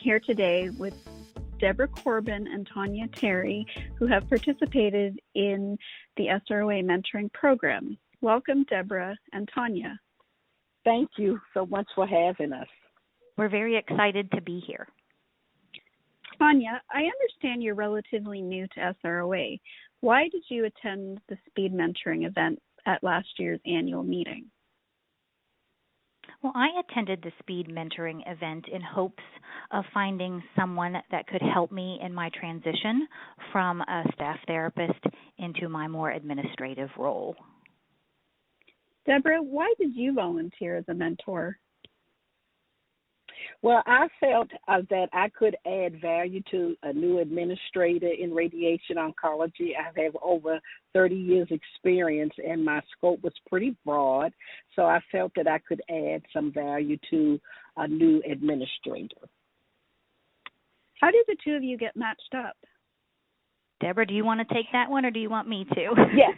here today with Debra Corbin and Tonya Terry, who have participated in the SROA mentoring program. Welcome, Debra and Tonya. Thank you so much for having us. We're very excited to be here. Tonya, I understand you're relatively new to SROA. Why did you attend the speed mentoring event at last year's annual meeting? Well, I attended the speed mentoring event in hopes of finding someone that could help me in my transition from a staff therapist into my more administrative role. Debra, why did you volunteer as a mentor? Well, I felt that I could add value to a new administrator in radiation oncology. I have over 30 years experience, and my scope was pretty broad, so I felt that I could add some value to a new administrator. How did the two of you get matched up? Debra, do you want to take that one, or do you want me to? Yes,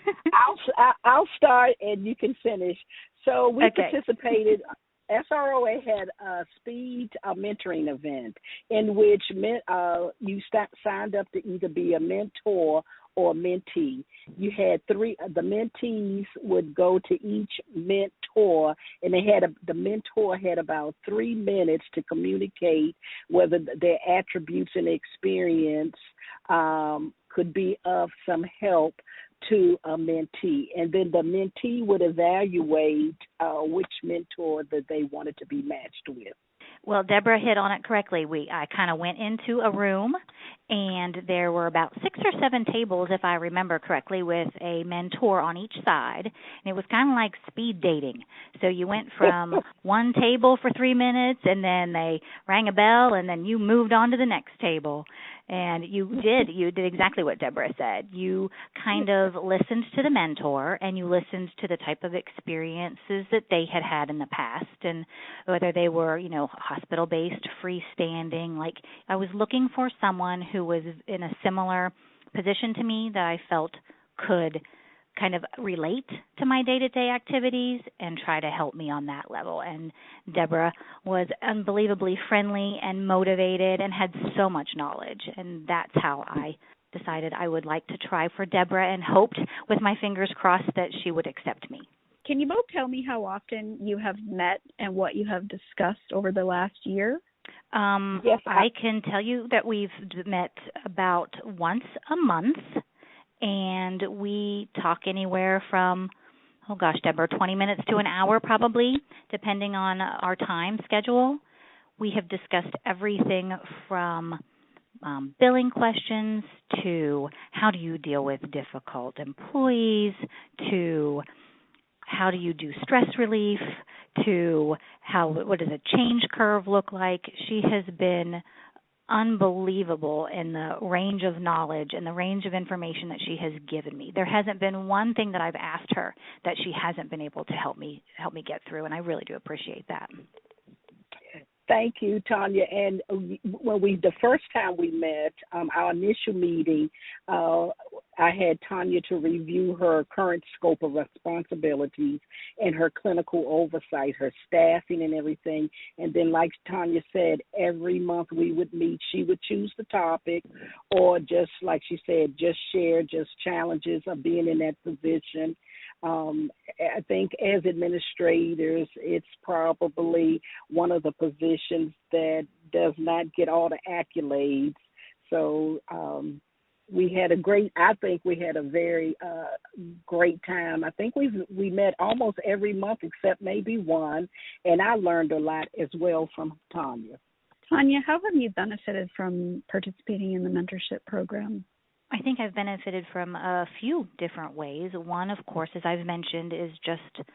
I'll start, and you can finish. So we participated. SROA had a speed mentoring event in which you signed up to either be a mentor or a mentee. You had the mentees would go to each mentor, and the mentor had about 3 minutes to communicate whether their attributes and experience could be of some help to a mentee, and then the mentee would evaluate which mentor that they wanted to be matched with. Well, Debra hit on it correctly. I kind of went into a room, and there were about 6 or 7 tables, if I remember correctly, with a mentor on each side. And it was kind of like speed dating. So you went from one table for 3 minutes, and then they rang a bell, and then you moved on to the next table. And you did exactly what Debra said. You kind of listened to the mentor, and you listened to the type of experiences that they had had in the past, and whether they were, hospital-based, freestanding. Like, I was looking for someone who was in a similar position to me that I felt could kind of relate to my day-to-day activities and try to help me on that level. And Debra was unbelievably friendly and motivated and had so much knowledge. And that's how I decided I would like to try for Debra, and hoped with my fingers crossed that she would accept me. Can you both tell me how often you have met and what you have discussed over the last year? Yes, I can tell you that we've met about once a month, and we talk anywhere from, Debra, 20 minutes to an hour probably, depending on our time schedule. We have discussed everything from billing questions to how do you deal with difficult employees, to how do you do stress relief, to what does a change curve look like. She has been unbelievable in the range of knowledge and the range of information that she has given me. There hasn't been one thing that I've asked her that she hasn't been able to help me get through, and I really do appreciate that. Thank you, Tonya. And when the first time we met, our initial meeting, I had Tonya to review her current scope of responsibilities and her clinical oversight, her staffing and everything. And then, like Tonya said, every month we would meet. She would choose the topic, or just like she said, just share just challenges of being in that position. I think as administrators, it's probably one of the positions that does not get all the accolades. So we had a very great time. I think we met almost every month except maybe one, and I learned a lot as well from Tonya. Tonya, how have you benefited from participating in the mentorship program? I think I've benefited from a few different ways. One, of course, as I've mentioned, is just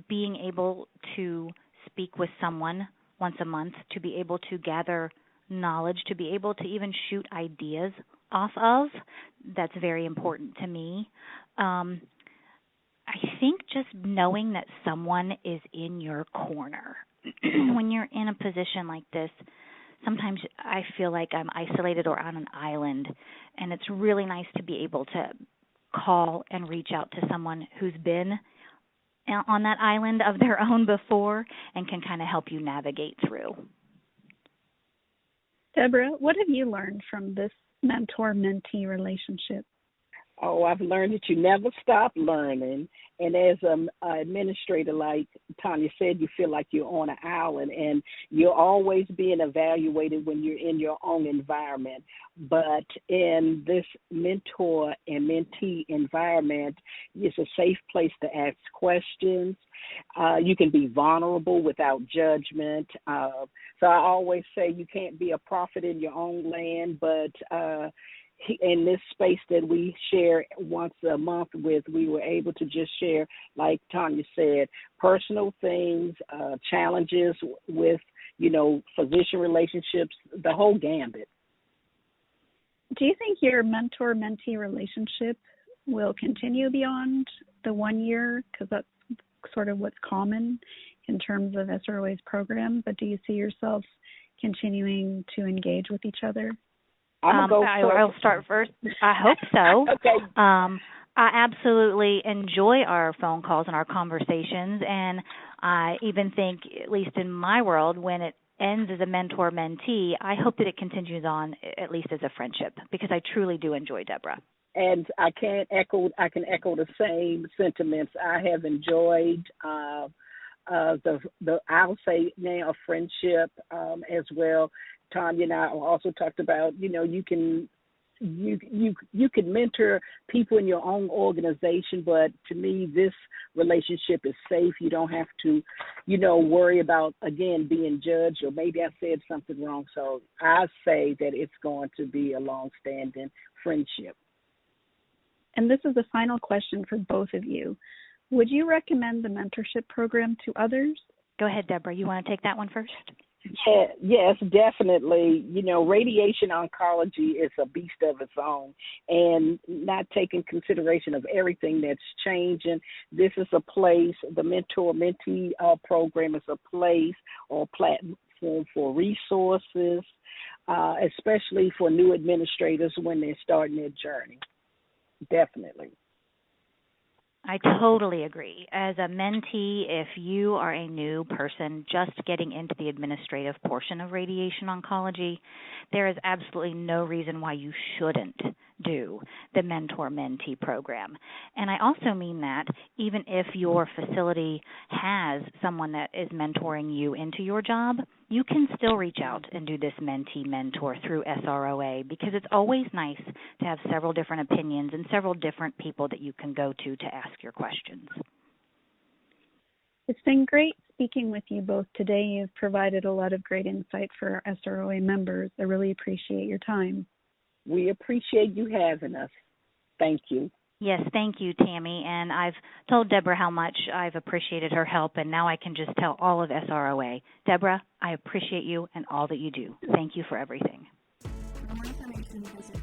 being able to speak with someone once a month, to be able to gather knowledge, to be able to even shoot ideas off of. That's very important to me. I think just knowing that someone is in your corner. When you're in a position like this, sometimes I feel like I'm isolated or on an island, and it's really nice to be able to call and reach out to someone who's been on that island of their own before and can kind of help you navigate through. Debra, what have you learned from this mentor-mentee relationship? Oh, I've learned that you never stop learning. And as an administrator, like Tonya said, you feel like you're on an island and you're always being evaluated when you're in your own environment. But in this mentor and mentee environment, it's a safe place to ask questions. You can be vulnerable without judgment. So I always say you can't be a prophet in your own land, but in this space that we share once a month with, we were able to just share, like Tonya said, personal things, challenges with, physician relationships, the whole gambit. Do you think your mentor-mentee relationship will continue beyond the 1 year? Because that's sort of what's common in terms of SROA's program. But do you see yourself continuing to engage with each other? I'll start first. I hope so. Okay. I absolutely enjoy our phone calls and our conversations, and I even think, at least in my world, when it ends as a mentor-mentee, I hope that it continues on at least as a friendship, because I truly do enjoy Debra. And I can echo the same sentiments. I have enjoyed the I'll say now a friendship as well. Tonya and I also talked about, you can mentor people in your own organization, but to me, this relationship is safe. You don't have to, worry about, again, being judged, or maybe I said something wrong. So I say that it's going to be a long-standing friendship. And this is the final question for both of you. Would you recommend the mentorship program to others? Go ahead, Debra. You want to take that one first? Yeah, yes, definitely. Radiation oncology is a beast of its own, and not taking consideration of everything that's changing. This is a place, the mentor-mentee program is a place or platform for resources, especially for new administrators when they're starting their journey. Definitely. I totally agree. As a mentee, if you are a new person just getting into the administrative portion of radiation oncology, there is absolutely no reason why you shouldn't do the mentor-mentee program. And I also mean that even if your facility has someone that is mentoring you into your job, you can still reach out and do this mentee-mentor through SROA, because it's always nice to have several different opinions and several different people that you can go to ask your questions. It's been great speaking with you both today. You've provided a lot of great insight for our SROA members. I really appreciate your time. We appreciate you having us. Thank you. Yes, thank you, Tammy. And I've told Debra how much I've appreciated her help, and now I can just tell all of SROA. Debra, I appreciate you and all that you do. Thank you for everything. For more information, visit